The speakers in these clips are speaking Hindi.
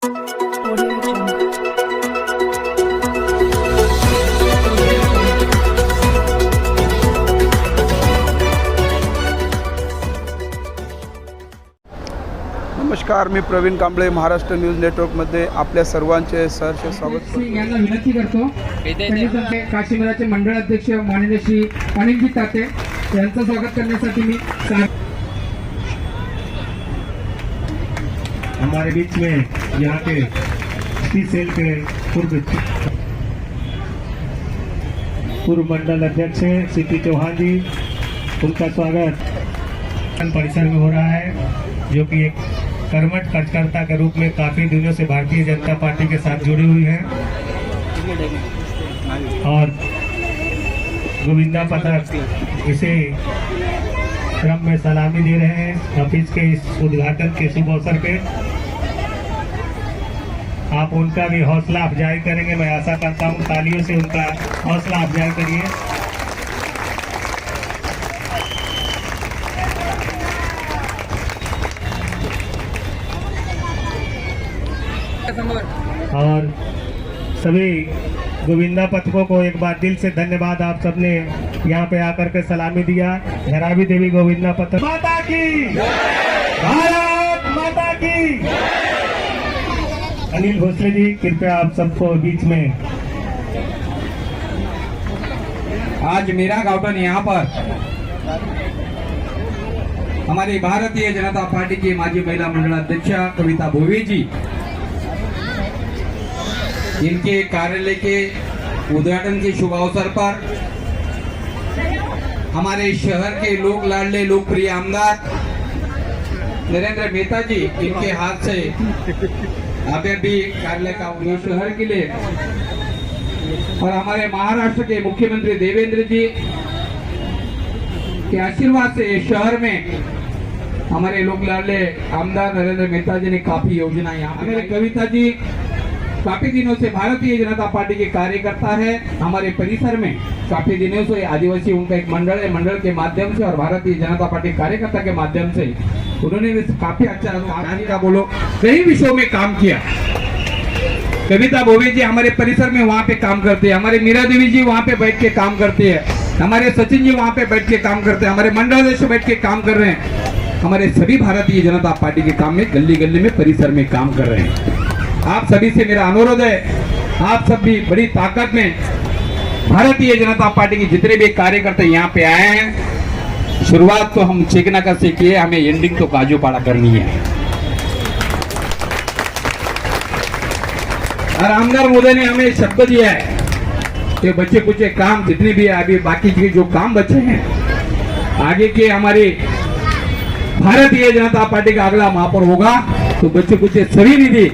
नमस्कार, मी प्रवीण कांबळे, महाराष्ट्र न्यूज नेटवर्कमध्ये आपल्या सर्वांचे सहर्ष स्वागत करतो. यांना विनंती करतो त्यांनी काशीमराचे मंडळ अध्यक्ष माननीय श्री अनिलजी ताते यांचं स्वागत करण्यासाठी मी हमारे बीच में यहाँ के सी सेल के पूर्व मंडल अध्यक्ष सीपी चौहान जी, उनका स्वागत परिसर में हो रहा है, जो कि एक कर्मठ कार्यकर्ता के रूप में काफी दिनों से भारतीय जनता पार्टी के साथ जुड़ी हुई है और गोविंदा पथक इसे क्रम में सलामी दे रहे हैं ऑफिस के इस उद्घाटन के शुभ अवसर पे। आप उनका भी हौसला अफजाई करेंगे, मैं आशा करता हूँ तालियों से उनका हौसला अफजाई करिए। और सभी गोविंदा पथकों को एक बार दिल से धन्यवाद, आप सबने यहाँ पे आकर के सलामी दिया। धरावी देवी गोविंदा पथक माता की, भारत माता की। अनिल भोसले जी, कृपया आप सबको बीच में। आज मीरा गावटन यहाँ पर हमारी भारतीय जनता पार्टी की माजी महिला मंडल अध्यक्षा कविता भोवे जी, इनके कार्यालय के उद्घाटन के शुभ अवसर पर हमारे शहर के लोक लाडले लोकप्रिय आमदार नरेंद्र मेहता जी, इनके हाथ से अभी भी कार्यालय का उद्घाटन शहर के लिए, और हमारे महाराष्ट्र के मुख्यमंत्री देवेंद्र जी के आशीर्वाद से शहर में हमारे लोक लाडले आमदार नरेंद्र मेहता जी ने काफी योजना यहाँ। हमारे कविता जी काफी दिनों से भारतीय जनता पार्टी के कार्यकर्ता है, हमारे परिसर में काफी दिनों से आदिवासी उनका एक मंडल है, मंडल के माध्यम से और भारतीय जनता पार्टी कार्यकर्ता के माध्यम से उन्होंने भी काफी अच्छा का बोलो कई विषयों में काम किया। कविता भोवे जी हमारे परिसर में वहाँ पे काम करते हैं, हमारे मीरा देवी जी वहाँ पे बैठ के काम करते हैं, हमारे सचिन जी वहाँ पे बैठ के काम करते हैं, हमारे मंडल अध्यक्ष बैठ के काम कर रहे हैं, हमारे सभी भारतीय जनता पार्टी के काम में गली गली में परिसर में काम कर रहे हैं। आप सभी से मेरा अनुरोध है, आप सब भी बड़ी ताकत में भारतीय जनता पार्टी के जितने भी कार्यकर्ता यहाँ पे आए हैं, शुरुआत तो हम चेकनाका से किए, हमें एंडिंग तो काजूपाड़ा करनी है। और आमदार मोदी ने हमें शब्द दिया है कि बच्चे कुछ काम जितने भी अभी बाकी के जो काम बचे हैं, आगे के हमारी भारतीय जनता पार्टी का अगला महापौर होगा तो बच्चे कुछ सभी निधि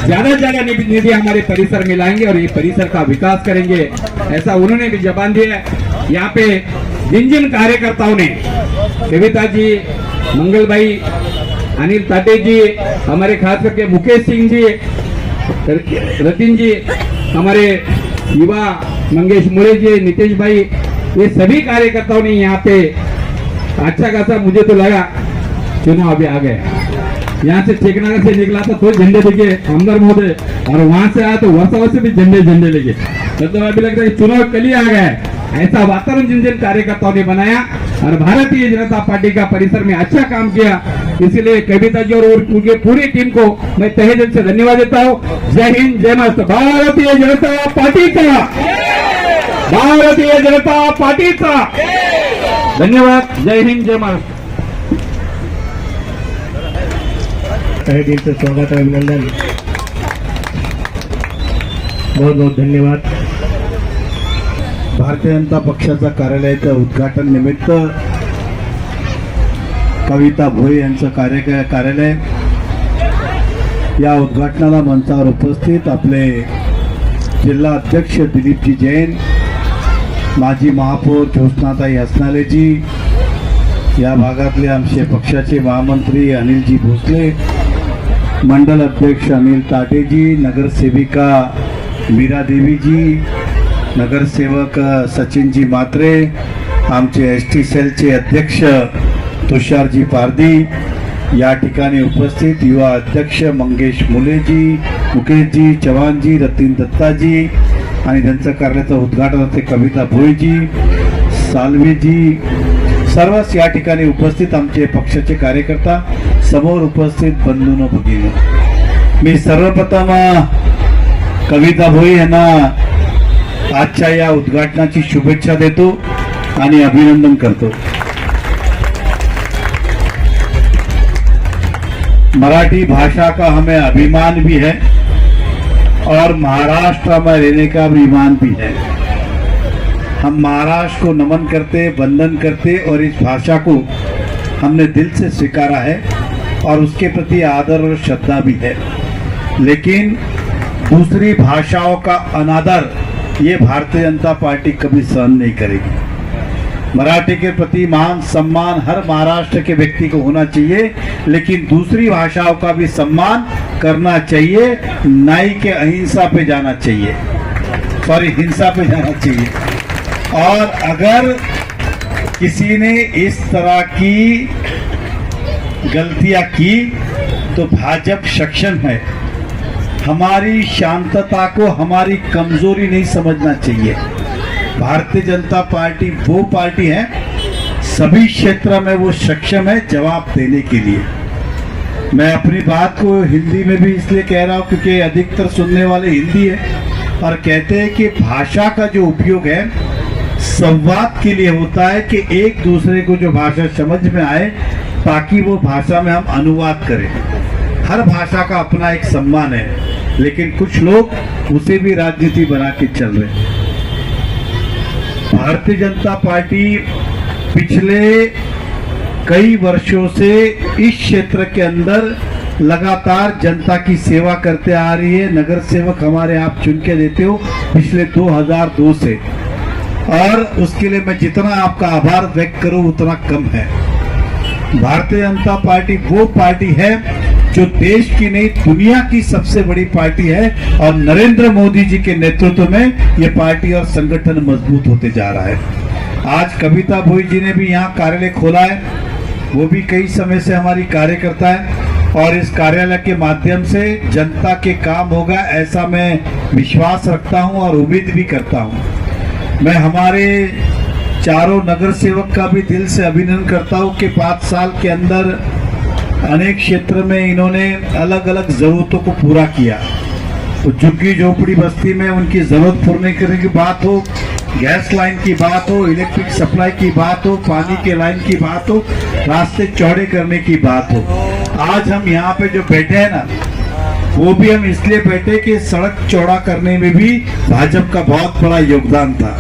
ज्यादा से ज्यादा निधि हमारे परिसर में लाएंगे और ये परिसर का विकास करेंगे, ऐसा उन्होंने भी जबान दिया है। यहाँ पे जिन जिन कार्यकर्ताओं ने, कविता जी, मंगल भाई, अनिल ताटे जी, हमारे खास करके मुकेश सिंह जी, रतिन जी, हमारे युवा मंगेश मुड़े जी, नितेश भाई, ये सभी कार्यकर्ताओं ने यहाँ पे अच्छा खासा, मुझे तो लगा चुनाव अभी आ गए। यहाँ से चेकनागर से निकला था तो झंडे लेके आमदार महोदय, और वहां से आया तो वर्षा से भी झंडे लेके, मतलब अभी लगता है चुनाव कल ही आ गया है। ऐसा वातावरण जिन जिन कार्यकर्ताओं ने बनाया और भारतीय जनता पार्टी का परिसर में अच्छा काम किया, इसीलिए कविता जी और उनके पूरी टीम को मैं तहे दिल से धन्यवाद देता हूँ। जय हिंद, जय महाराष्ट्र, भारतीय जनता पार्टी का, भारतीय जनता पार्टी का धन्यवाद। जय हिंद, जय महाराष्ट्र। तहे दिल से स्वागत है, अभिनंदन, बहुत बहुत धन्यवाद। भारतीय जनता पक्षाचा कार्यालयाच्या उद्घाटन निमित्त कविता भोये यांचं कार्यालय, या उद्घाटनाला मंचावर उपस्थित आपले जिल्हा अध्यक्ष दिलीपजी जैन, माजी महापौर ज्योत्स्नाताई हसनालेजी, या भागातले आमचे पक्षाचे महामंत्री अनिलजी भोसले, मंडल अध्यक्ष अनिल ताटेजी, नगरसेविका मीरा देवीजी, नगरसेवक सचिनजी मात्रे, आमचे एसटी सेलचे अध्यक्ष तुषारजी पारदी, या ठिकाणी उपस्थित युवा अध्यक्ष मंगेश मुकेशजी, चव्हाणजी, रतीन दत्ताजी आणि त्यांचं कार्यालयाचं उद्घाटन होते कविता भोईजी, सालवेजी, सर्वच या ठिकाणी उपस्थित आमचे पक्षाचे कार्यकर्ता, समोर उपस्थित बंधूंनो भगिनी, मी सर्वप्रथम कविता भोई यांना आजच्या या उद्घाटनाची शुभेच्छा देतो आणि अभिनंदन करतो। मराठी भाषा का हमें अभिमान भी है और महाराष्ट्र में रहने का अभिमान भी है। हम महाराष्ट्र को नमन करते, वंदन करते और इस भाषा को हमने दिल से स्वीकारा है और उसके प्रति आदर और श्रद्धा भी है। लेकिन दूसरी भाषाओं का अनादर ये भारतीय जनता पार्टी कभी सहन नहीं करेगी। मराठी के प्रति मान सम्मान हर महाराष्ट्र के व्यक्ति को होना चाहिए, लेकिन दूसरी भाषाओं का भी सम्मान करना चाहिए, नाई के अहिंसा पे जाना चाहिए, हिंसा पे जाना चाहिए। और अगर किसी ने इस तरह की गलतियां की तो भाजपा सक्षम है। हमारी शांतता को हमारी कमजोरी नहीं समझना चाहिए। भारतीय जनता पार्टी वो पार्टी है, सभी क्षेत्र में वो सक्षम है जवाब देने के लिए। मैं अपनी बात को हिंदी में भी इसलिए कह रहा हूँ क्योंकि अधिकतर सुनने वाले हिंदी है और कहते हैं कि भाषा का जो उपयोग है संवाद के लिए होता है कि एक दूसरे को जो भाषा समझ में आए ताकि वो भाषा में हम अनुवाद करें। हर भाषा का अपना एक सम्मान है, लेकिन कुछ लोग उसे भी राजनीति बना के चल रहे हैं। भारतीय जनता पार्टी पिछले कई वर्षों से इस क्षेत्र के अंदर लगातार जनता की सेवा करते आ रही है। नगर सेवक हमारे आप चुन के देते हो पिछले 2002 से, और उसके लिए मैं जितना आपका आभार व्यक्त करूं उतना कम है। भारतीय जनता पार्टी वो पार्टी है जो देश की नहीं दुनिया की सबसे बड़ी पार्टी है और नरेंद्र मोदी जी के नेतृत्व में ये पार्टी और संगठन मजबूत होते जा रहा है। आज कविता भोई जी ने भी यहाँ कार्यालय खोला है, वो भी कई समय से हमारी कार्यकर्ता है और इस कार्यालय के माध्यम से जनता के काम होगा ऐसा मैं विश्वास रखता हूँ और उम्मीद भी करता हूँ। मैं हमारे चारों नगर सेवक का भी दिल से अभिनंदन करता हूँ कि 5 साल के अंदर अनेक क्षेत्र में इन्होंने अलग अलग जरूरतों को पूरा किया। तो झुग्गी झोपड़ी बस्ती में उनकी जरूरत पूर्ण करने की बात हो, गैस लाइन की बात हो, इलेक्ट्रिक सप्लाई की बात हो, पानी के लाइन की बात हो, रास्ते चौड़े करने की बात हो। आज हम यहाँ पे जो बैठे हैं ना, वो भी हम इसलिए बैठे कि सड़क चौड़ा करने में भी भाजपा का बहुत बड़ा योगदान था।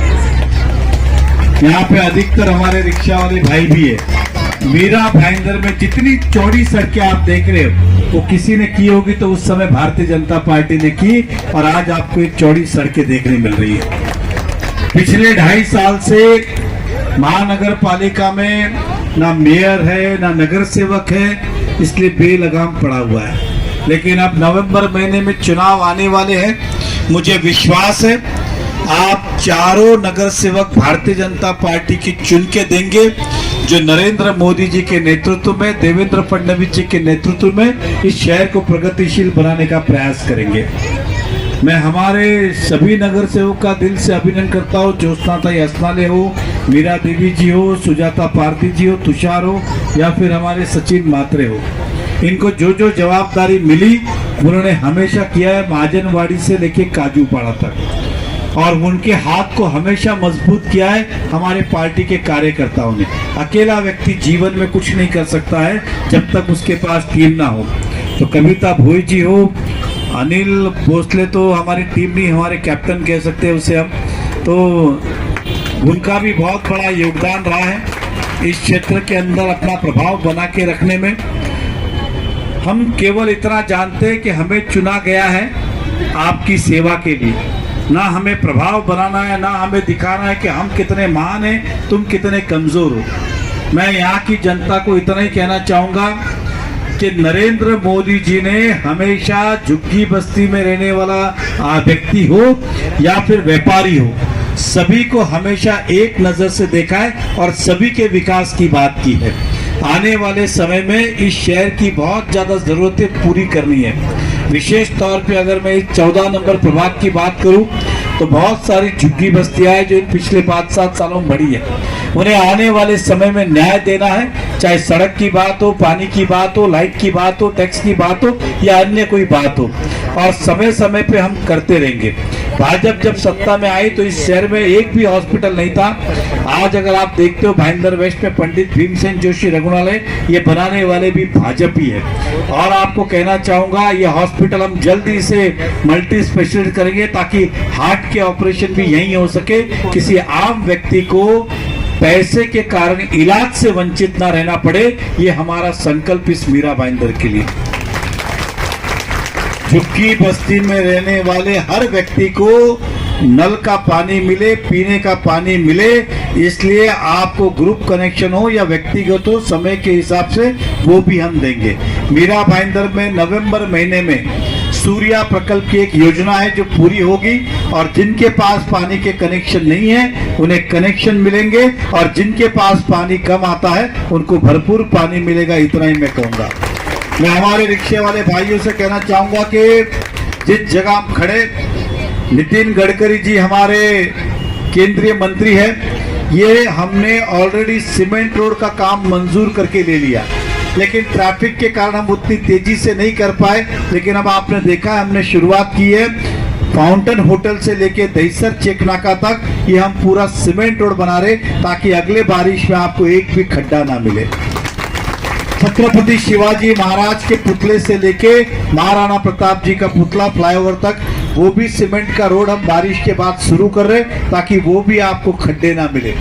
यहाँ पे अधिकतर हमारे रिक्शा वाले भाई भी है। मीरा भाईंदर में जितनी चौड़ी सड़कें आप देख रहे हो वो किसी ने की होगी तो उस समय भारतीय जनता पार्टी ने की, और आज आपको एक चौड़ी सड़कें देखने मिल रही है। पिछले 2.5 साल से महानगर पालिका में ना मेयर है ना नगर सेवक है, इसलिए बेलगाम पड़ा हुआ है। लेकिन अब नवंबर महीने में चुनाव आने वाले हैं। मुझे विश्वास है आप चारों नगर सेवक भारतीय जनता पार्टी की चुन के देंगे, जो नरेंद्र मोदी जी के नेतृत्व में, देवेंद्र फडणवीस जी के नेतृत्व में इस शहर को प्रगतिशील बनाने का प्रयास करेंगे। मैं हमारे सभी नगर सेवक का दिल से अभिनंदन करता हूँ। ज्योत्सनाताई असनाले हो, मीरा देवी जी हो, सुजाता पारधी जी हो, तुषार हो या फिर हमारे सचिन मात्रे हो, इनको जो जो जवाबदारी मिली उन्होंने हमेशा किया है, महाजनवाड़ी से लेके काजूपाड़ा तक, और उनके हाथ को हमेशा मजबूत किया है हमारे पार्टी के कार्यकर्ताओं ने। अकेला व्यक्ति जीवन में कुछ नहीं कर सकता है जब तक उसके पास टीम ना हो। तो कविता भोई जी हो, अनिल भोसले तो हमारी टीम नहीं, हमारे कैप्टन कह सकते हैं उसे हम, तो उनका भी बहुत बड़ा योगदान रहा है इस क्षेत्र के अंदर अपना प्रभाव बना के रखने में। हम केवल इतना जानते हैं कि हमें चुना गया है आपकी सेवा के लिए, ना हमें प्रभाव बनाना है, ना हमें दिखाना है कि हम कितने महान हैं, तुम कितने कमजोर हो। मैं यहाँ की जनता को इतना ही कहना चाहूँगा कि नरेंद्र मोदी जी ने हमेशा झुग्गी बस्ती में रहने वाला व्यक्ति हो या फिर व्यापारी हो, सभी को हमेशा एक नजर से देखा है और सभी के विकास की बात की है। आने वाले समय में इस शहर की बहुत ज़्यादा ज़रूरतें पूरी करनी है। विशेष तौर पे अगर मैं इस 14 नंबर प्रभाग की बात करूं तो बहुत सारी झुग्गी बस्तियां हैं जो इन पिछले 5-7 सालों में बढ़ी है। उन्हें आने वाले समय में न्याय देना है, चाहे सड़क की बात हो, पानी की बात हो, लाइट की बात हो, टैक्स की बात हो या अन्य कोई बात हो, और समय समय पे हम करते रहेंगे। भाजपा जब सत्ता में आई तो इस शहर में एक भी हॉस्पिटल नहीं था। आज अगर आप देखते हो भाईंदर वेस्ट में पंडित भीमसेन जोशी रघुनालय, ये बनाने वाले भी भाजपा ही है। और आपको कहना चाहूंगा ये हॉस्पिटल हम जल्दी से मल्टी स्पेशलिस्ट करेंगे ताकि हार्ट के ऑपरेशन भी यहीं हो सके, किसी आम व्यक्ति को पैसे के कारण इलाज से वंचित ना रहना पड़े। ये हमारा संकल्प इस मीरा भाईंदर के लिए। झुग्गी बस्ती में रहने वाले हर व्यक्ति को नल का पानी मिले, पीने का पानी मिले, इसलिए आपको ग्रुप कनेक्शन हो या व्यक्तिगत हो, समय के हिसाब से वो भी हम देंगे। मीरा भाईंदर में नवंबर महीने में सूर्या प्रकल्प की एक योजना है जो पूरी होगी, और जिनके पास पानी के कनेक्शन नहीं है उन्हें कनेक्शन मिलेंगे, और जिनके पास पानी कम आता है उनको भरपूर पानी मिलेगा। इतना ही मैं कहूँगा। मैं हमारे रिक्शे वाले भाइयों से कहना चाहूँगा कि जिस जगह हम खड़े, नितिन गडकरी जी हमारे केंद्रीय मंत्री हैं, ये हमने ऑलरेडी सीमेंट रोड का काम मंजूर करके ले लिया, लेकिन ट्रैफिक के कारण हम उतनी तेजी से नहीं कर पाए। लेकिन अब आपने देखा हमने शुरुआत की है, फाउंटेन होटल से लेके दहीसर चेकनाका तक ये हम पूरा सीमेंट रोड बना रहे ताकि अगले बारिश में आपको एक भी खड्डा ना मिले। छत्रपति शिवाजी महाराज के पुतले से लेके महाराणा प्रताप जी का पुतला फ्लाईओवर तक वो भी सीमेंट का रोड हम बारिश के बाद शुरू कर रहे ताकि वो भी आपको खड्डे ना मिले।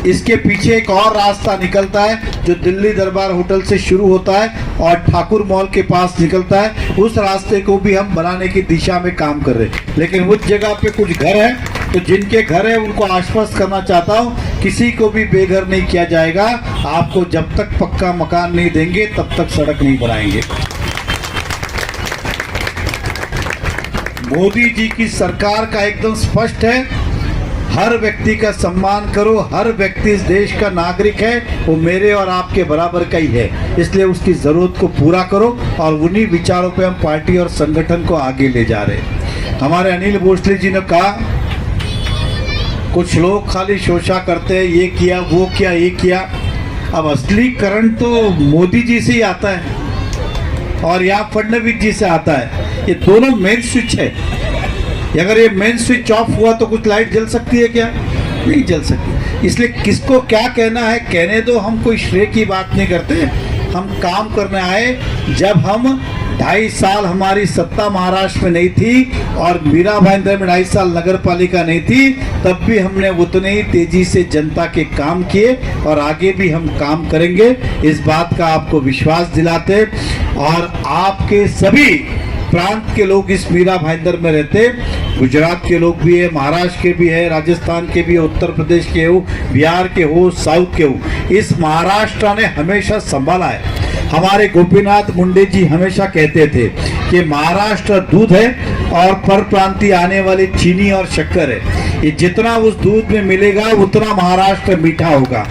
इसके पीछे एक और रास्ता निकलता है जो दिल्ली दरबार होटल से शुरू होता है और ठाकुर मॉल के पास निकलता है। उस रास्ते को भी हम बनाने की दिशा में काम कर रहे हैं। लेकिन उस जगह पे कुछ घर है, तो जिनके घर है उनको आश्वस्त करना चाहता हूँ, किसी को भी बेघर नहीं किया जाएगा। आपको जब तक पक्का मकान नहीं देंगे तब तक सड़क नहीं बनाएंगे। मोदी जी की सरकार का एकदम स्पष्ट है, हर व्यक्ति का सम्मान करो। हर व्यक्ति इस देश का नागरिक है, वो मेरे और आपके बराबर का ही है, इसलिए उसकी जरूरत को पूरा करो। और उन्हीं विचारों पे हम पार्टी और संगठन को आगे ले जा रहे हैं। हमारे अनिल भोसले जी ने कहा, कुछ लोग खाली शोषा करते हैं, ये किया वो किया ये किया। अब असली करंट तो मोदी जी से ही आता है और या फडणवीस जी से आता है। ये दोनों मेन स्विच है। अगर ये मेन स्विच ऑफ हुआ तो कुछ लाइट जल सकती है क्या? नहीं जल सकती। इसलिए किसको क्या कहना है कहने दो, हम कोई श्रेय की बात नहीं करते। हम काम करने आए। जब हम 2.5 साल हमारी सत्ता महाराष्ट्र में नहीं थी और मीरा भाईंदर में 2.5 साल नगर पालिका नहीं थी, तब भी हमने उतने ही तेजी से जनता के काम किए और आगे भी हम काम करेंगे। इस बात का आपको विश्वास दिलाते, और आपके सभी प्रांत के लोग इस मीरा भाईंदर में रहते, गुजरात के लोग भी है, महाराष्ट्र के भी है, राजस्थान के भी है, उत्तर प्रदेश के हो, बिहार के हो, साउथ के हो, इस महाराष्ट्र ने हमेशा संभाला है। हमारे गोपीनाथ मुंडे जी हमेशा कहते थे कि महाराष्ट्र दूध है और पर प्रांतीय आने वाले चीनी और शक्कर है। ये जितना उस दूध में मिलेगा उतना महाराष्ट्र मीठा होगा।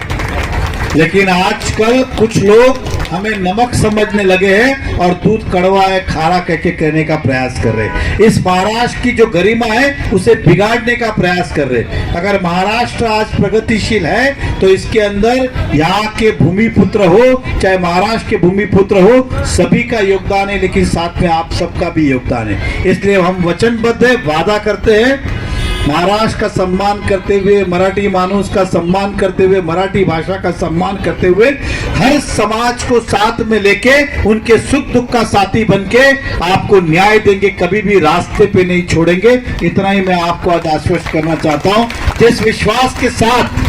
लेकिन आजकल कुछ लोग हमें नमक समझने लगे हैं और दूध कड़वा है, खारा कहके कहने का प्रयास कर रहे हैं। इस महाराष्ट्र की जो गरिमा है उसे बिगाड़ने का प्रयास कर रहे हैं। अगर महाराष्ट्र आज प्रगतिशील है तो इसके अंदर यहाँ के भूमिपुत्र हो चाहे महाराष्ट्र के भूमिपुत्र हो, सभी का योगदान है, लेकिन साथ में आप सबका भी योगदान है। इसलिए हम वचनबद्ध है, वादा करते हैं महाराष्ट्र का सम्मान करते हुए, मराठी मानुष का सम्मान करते हुए, मराठी भाषा का सम्मान करते हुए, हर समाज को साथ में लेके उनके सुख दुख का साथी बनके आपको न्याय देंगे, कभी भी रास्ते पे नहीं छोड़ेंगे। इतना ही मैं आपको आज आश्वस्त करना चाहता हूं। जिस विश्वास के साथ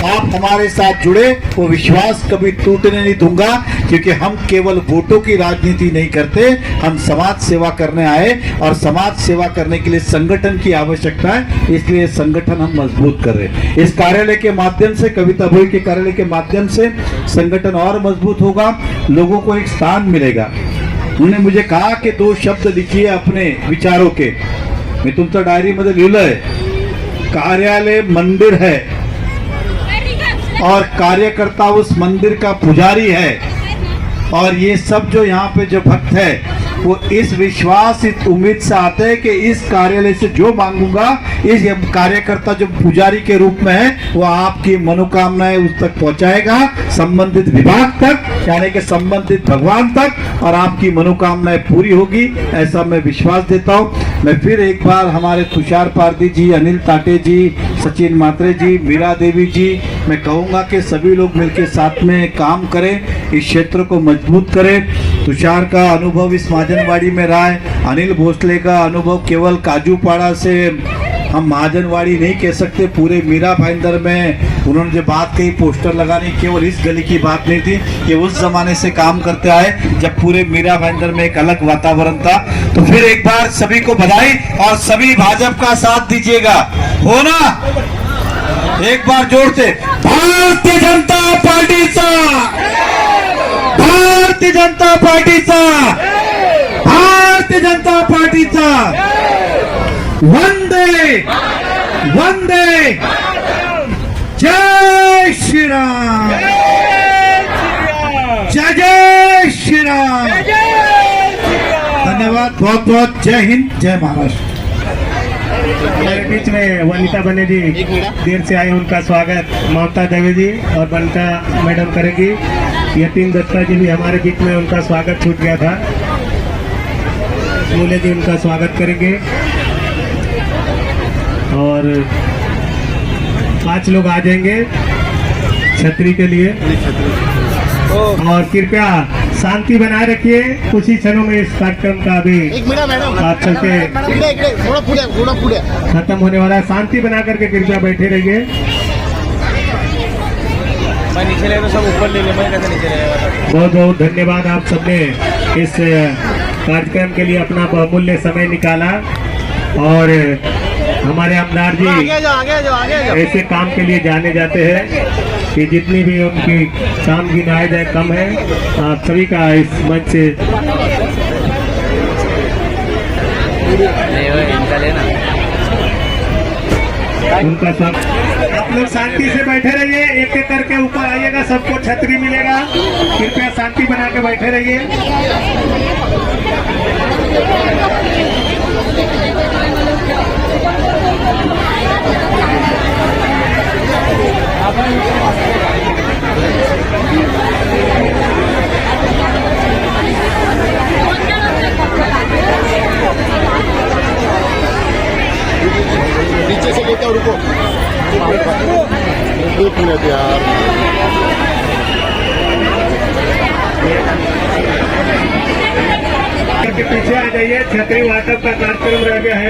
आप हमारे साथ जुड़े वो विश्वास कभी टूटने नहीं दूंगा, क्योंकि हम केवल वोटों की राजनीति नहीं करते, हम समाज सेवा करने आए और समाज सेवा करने के लिए संगठन की आवश्यकता है, इसलिए संगठन हम मजबूत कर रहे हैं। इस कार्यालय के माध्यम से, कविता भोई के कार्यालय के माध्यम से संगठन और मजबूत होगा, लोगों को एक स्थान मिलेगा। उन्होंने मुझे कहा कि 2 शब्द लिखिए अपने विचारों के। मैं तुमच्या डायरी मध्ये लिहिलंय, कार्यालय मंदिर है और कार्यकर्ता उस मंदिर का पुजारी है। और ये सब जो यहाँ पे जो भक्त है वो इस विश्वास इस उम्मीद से आते हैं कि इस कार्यालय से जो मांगूंगा, इस कार्यकर्ता जो पुजारी के रूप में है वो आपकी मनोकामनाएं उस तक पहुंचाएगा, संबंधित विभाग तक, यानी कि संबंधित भगवान तक, और आपकी मनोकामनाएं पूरी होगी, ऐसा मैं विश्वास देता हूं। मैं फिर एक बार हमारे तुषार पारदी जी, अनिल ताटे जी, सचिन मात्रे जी, मीरा देवी जी, मैं कहूंगा कि सभी लोग मिलकर साथ में काम करें, इस क्षेत्र को मजबूत करें। तुषार का अनुभव इस महाजनवाड़ी में रहा है, अनिल भोसले का अनुभव केवल काजूपाड़ा से हम महाजनवाड़ी नहीं कह सकते, पूरे मीरा भाईंदर में उन्होंने जो बात कही पोस्टर लगाने, केवल इस गली की बात नहीं थी, ये उस जमाने से काम करते आए जब पूरे मीरा भाईंदर में एक अलग वातावरण था। तो फिर एक बार सभी को बधाई और सभी भाजपा का साथ दीजिएगा, हो ना? एक बार जोर से भारतीय जनता पार्टीचा, भारतीय जनता पार्टीचा, भारतीय जनता पार्टीचा वंदे वंदे जय श्री राम, जय जय श्री राम। धन्यवाद, बहुत बहुत जय हिंद, जय महाराष्ट्र। हमारे बीच में वनिता बने जी देर से आए, उनका स्वागत ममता देवी जी और वनिता मैडम करेगी। यतीन दत्ता जी भी हमारे बीच में, उनका स्वागत छूट गया था, मूल्य जी उनका स्वागत करेंगे। और 5 लोग आ जाएंगे छतरी के लिए। और कृपया शांति बनाए रखिए, कुछ ही क्षणों में इस कार्यक्रम का अभी बात चलते खत्म होने वाला है। शांति बना करके कृपया बैठे रहिए। बहुत बहुत धन्यवाद, आप सबने इस कार्यक्रम के लिए अपना बहुमूल्य समय निकाला। और हमारे आमदार जी ऐसे काम के लिए जाने जाते हैं कि जितनी भी उनकी काम गिनाए जाए कम है। आप सभी का इस मंच से उनका सब। आप लोग शांति से बैठे रहिए, एक एक करके ऊपर आइएगा, सबको छतरी मिलेगा। कृपया शांति बना के बैठे रहिए। नीचे से लेकर रुको, एक मिनट यार। पीछे आ जाइए, छतरी वाटप का कार्यक्रम रह गया है।